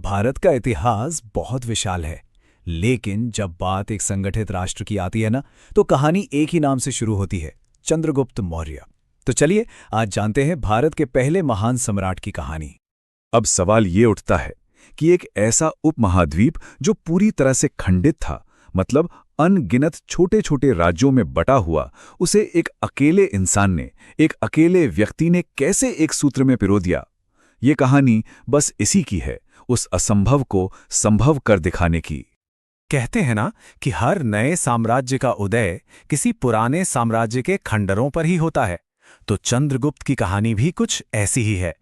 भारत का इतिहास बहुत विशाल है। लेकिन जब बात एक संगठित राष्ट्र की आती है ना, तो कहानी एक ही नाम से शुरू होती है, चंद्रगुप्त मौर्य। तो चलिए आज जानते हैं भारत के पहले महान सम्राट की कहानी। अब सवाल ये उठता है कि एक ऐसा उपमहाद्वीप जो पूरी तरह से खंडित था, मतलब अनगिनत छोटे छोटे राज्यों में बटा हुआ, उसे एक अकेले इंसान ने, एक अकेले व्यक्ति ने कैसे एक सूत्र में पिरो दिया। ये कहानी बस इसी की है, उस असंभव को संभव कर दिखाने की। कहते हैं ना कि हर नए साम्राज्य का उदय किसी पुराने साम्राज्य के खंडरों पर ही होता है। तो चंद्रगुप्त की कहानी भी कुछ ऐसी ही है।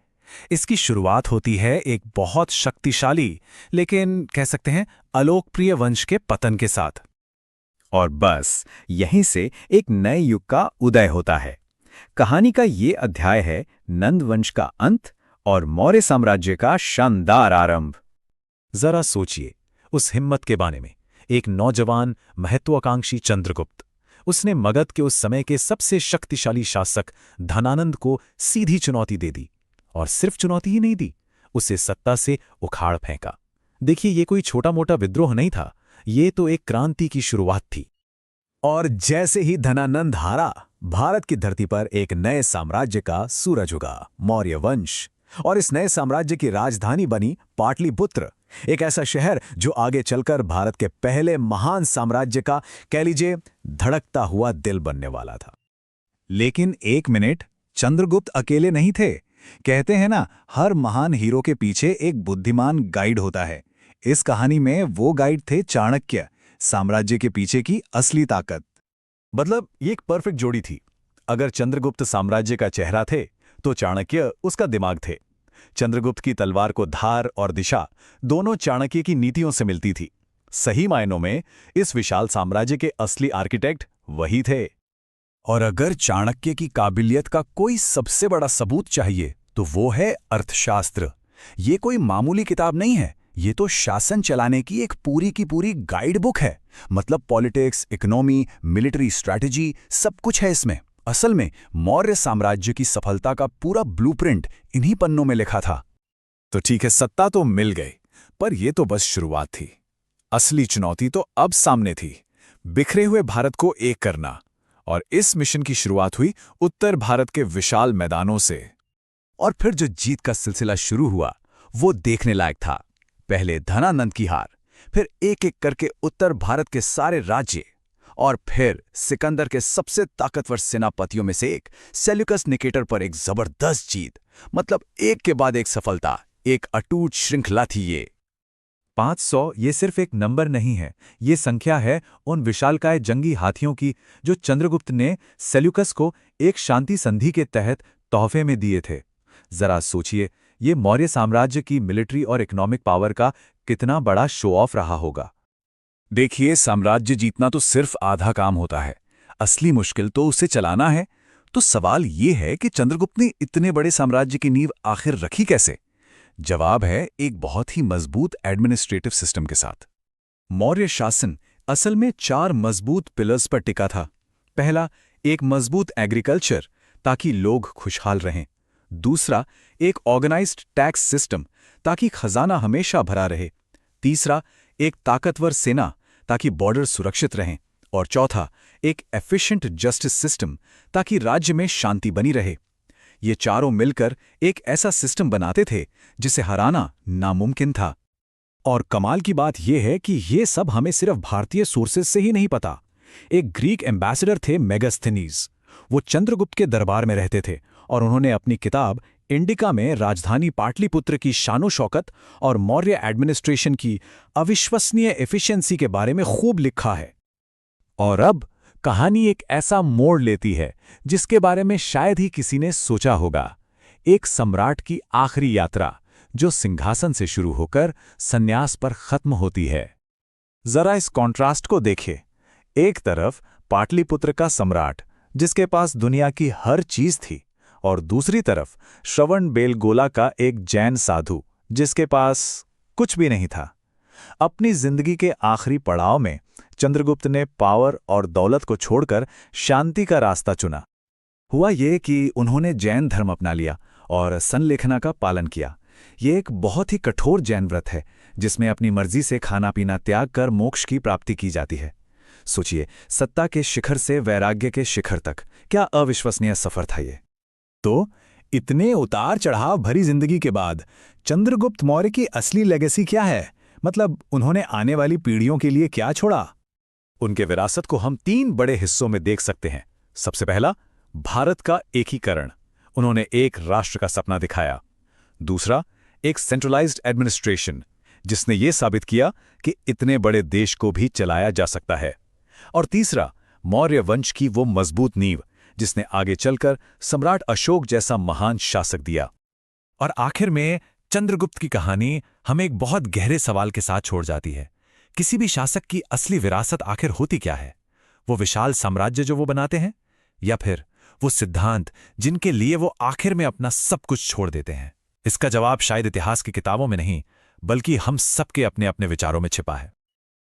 इसकी शुरुआत होती है एक बहुत शक्तिशाली, लेकिन कह सकते हैं अलोकप्रिय वंश के पतन के साथ। और बस यहीं से एक नए युग का उदय होता है। कहानी का ये अध्याय है नंद वंश का अंत और मौर्य साम्राज्य का शानदार आरंभ। जरा सोचिए उस हिम्मत के बारे में। एक नौजवान महत्वाकांक्षी चंद्रगुप्त, उसने मगध के उस समय के सबसे शक्तिशाली शासक धनानंद को सीधी चुनौती दे दी। और सिर्फ चुनौती ही नहीं दी, उसे सत्ता से उखाड़ फेंका। देखिए, ये कोई छोटा मोटा विद्रोह नहीं था, ये तो एक क्रांति की शुरुआत थी। और जैसे ही धनानंद हारा, भारत की धरती पर एक नए साम्राज्य का सूरज उगा, मौर्य वंश। और इस नए साम्राज्य की राजधानी बनी पाटलिपुत्र, एक ऐसा शहर जो आगे चलकर भारत के पहले महान साम्राज्य का, कह लीजिए, धड़कता हुआ दिल बनने वाला था। लेकिन एक मिनट, चंद्रगुप्त अकेले नहीं थे। कहते हैं ना, हर महान हीरो के पीछे एक बुद्धिमान गाइड होता है। इस कहानी में वो गाइड थे चाणक्य, साम्राज्य के पीछे की असली ताकत। मतलब ये एक परफेक्ट जोड़ी थी। अगर चंद्रगुप्त साम्राज्य का चेहरा थे, तो चाणक्य उसका दिमाग थे। चंद्रगुप्त की तलवार को धार और दिशा दोनों चाणक्य की नीतियों से मिलती थी। सही मायनों में इस विशाल साम्राज्य के असली आर्किटेक्ट वही थे। और अगर चाणक्य की काबिलियत का कोई सबसे बड़ा सबूत चाहिए, तो वो है अर्थशास्त्र। ये कोई मामूली किताब नहीं है, ये तो शासन चलाने की एक पूरी की पूरी गाइड बुक है। मतलब पॉलिटिक्स, इकोनॉमी, मिलिट्री स्ट्रैटेजी, सब कुछ है इसमें। असल में मौर्य साम्राज्य की सफलता का पूरा ब्लूप्रिंट इन्हीं पन्नों में लिखा था। तो ठीक है, सत्ता तो मिल गई, पर यह तो बस शुरुआत थी। असली चुनौती तो अब सामने थी, बिखरे हुए भारत को एक करना। और इस मिशन की शुरुआत हुई उत्तर भारत के विशाल मैदानों से। और फिर जो जीत का सिलसिला शुरू हुआ, वो देखने लायक था। पहले धनानंद की हार, फिर एक एक करके उत्तर भारत के सारे राज्य, और फिर सिकंदर के सबसे ताकतवर सेनापतियों में से एक सेल्यूकस निकेटर पर एक जबरदस्त जीत। मतलब एक के बाद एक सफलता, एक अटूट श्रृंखला थी ये। 500 ये सिर्फ एक नंबर नहीं है, ये संख्या है उन विशालकाय जंगी हाथियों की जो चंद्रगुप्त ने सेल्यूकस को एक शांति संधि के तहत तोहफे में दिए थे। जरा सोचिए, ये मौर्य साम्राज्य की मिलिट्री और इकोनॉमिक पावर का कितना बड़ा शो ऑफ रहा होगा। देखिए, साम्राज्य जीतना तो सिर्फ आधा काम होता है, असली मुश्किल तो उसे चलाना है। तो सवाल ये है कि चंद्रगुप्त ने इतने बड़े साम्राज्य की नींव आखिर रखी कैसे? जवाब है एक बहुत ही मजबूत एडमिनिस्ट्रेटिव सिस्टम के साथ। मौर्य शासन असल में 4 मजबूत पिलर्स पर टिका था। पहला, एक मजबूत एग्रीकल्चर, ताकि लोग खुशहाल रहें। दूसरा, एक ऑर्गेनाइज्ड टैक्स सिस्टम, ताकि खजाना हमेशा भरा रहे। तीसरा, एक ताकतवर सेना, ताकि बॉर्डर सुरक्षित रहें। और चौथा, एक एफिशिएंट जस्टिस सिस्टम, ताकि राज्य में शांति बनी रहे। ये चारों मिलकर एक ऐसा सिस्टम बनाते थे जिसे हराना नामुमकिन था। और कमाल की बात यह है कि ये सब हमें सिर्फ भारतीय सोर्सेज से ही नहीं पता। एक ग्रीक एम्बेसडर थे मेगास्थनीज, वो चंद्रगुप्त के दरबार में रहते थे, और उन्होंने अपनी किताब इंडिका में राजधानी पाटलिपुत्र की शानो शौकत और मौर्य एडमिनिस्ट्रेशन की अविश्वसनीय एफिशिएंसी के बारे में खूब लिखा है। और अब कहानी एक ऐसा मोड़ लेती है जिसके बारे में शायद ही किसी ने सोचा होगा। एक सम्राट की आखिरी यात्रा जो सिंहासन से शुरू होकर संन्यास पर खत्म होती है। जरा इस कॉन्ट्रास्ट को देखिए। एक तरफ पाटलिपुत्र का सम्राट जिसके पास दुनिया की हर चीज थी, और दूसरी तरफ श्रवण बेलगोला का एक जैन साधु जिसके पास कुछ भी नहीं था। अपनी जिंदगी के आखिरी पड़ाव में चंद्रगुप्त ने पावर और दौलत को छोड़कर शांति का रास्ता चुना। हुआ ये कि उन्होंने जैन धर्म अपना लिया और संलेखना का पालन किया, ये एक बहुत ही कठोर जैन व्रत है जिसमें अपनी मर्जी से खाना पीना त्याग कर मोक्ष की प्राप्ति की जाती है। सोचिए, सत्ता के शिखर से वैराग्य के शिखर तक, क्या अविश्वसनीय सफर था ये। तो इतने उतार चढ़ाव भरी जिंदगी के बाद चंद्रगुप्त मौर्य की असली लेगेसी क्या है? मतलब उन्होंने आने वाली पीढ़ियों के लिए क्या छोड़ा? उनके विरासत को हम 3 बड़े हिस्सों में देख सकते हैं। सबसे पहला, भारत का एकीकरण। उन्होंने एक राष्ट्र का सपना दिखाया। दूसरा, एक सेंट्रलाइज्ड एडमिनिस्ट्रेशन, जिसने ये साबित किया कि इतने बड़े देश को भी चलाया जा सकता है। और तीसरा, मौर्य वंश की वो मजबूत नींव जिसने आगे चलकर सम्राट अशोक जैसा महान शासक दिया। और आखिर में चंद्रगुप्त की कहानी हमें एक बहुत गहरे सवाल के साथ छोड़ जाती है। किसी भी शासक की असली विरासत आखिर होती क्या है? वो विशाल साम्राज्य जो वो बनाते हैं, या फिर वो सिद्धांत जिनके लिए वो आखिर में अपना सब कुछ छोड़ देते हैं? इसका जवाब शायद इतिहास की किताबों में नहीं, बल्कि हम सबके अपने अपने विचारों में छिपा है।